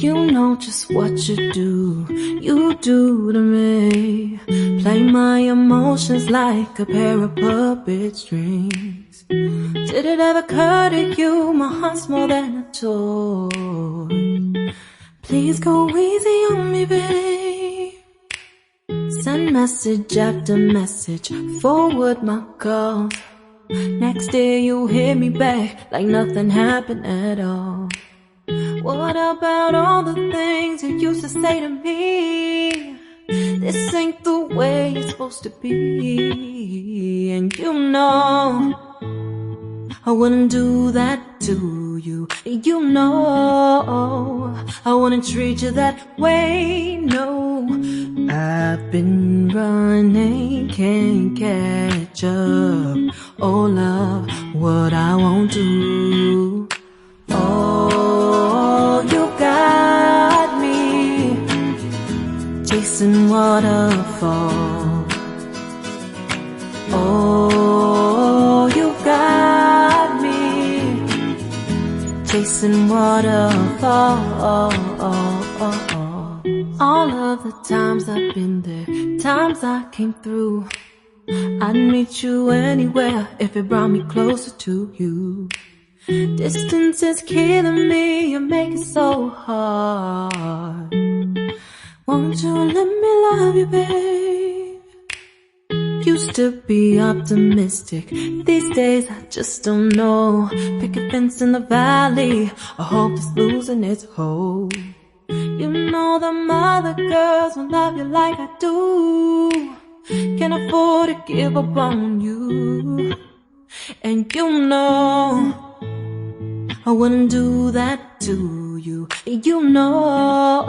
You know just what you do to me. Play my emotions like a pair of puppet strings. Did it ever occur to you my heart's more than a toy? Please go easy on me, babe. Send message after message, forward my calls. Next day you hit me back like nothing happened at all. What about all the things you used to say to me? This ain't the way it's supposed to be. And you know I wouldn't do that to you. You know I wouldn't treat you that way, no. I've been running, can't catch up. Oh love, what I won't do. Oh, you got me chasing waterfalls. Oh, you got me chasing waterfalls. All of the times I've been there, times I came through, I'd meet you anywhere if it brought me closer to you. Distance is killing me, you make it so hard. Won't you let me love you, babe? Used to be optimistic, these days I just don't know. Pick a fence in the valley, I hope it's losing its hold. You know them other girls won't love you like I do. Can't afford to give up on you. And you know I wouldn't do that to you. You know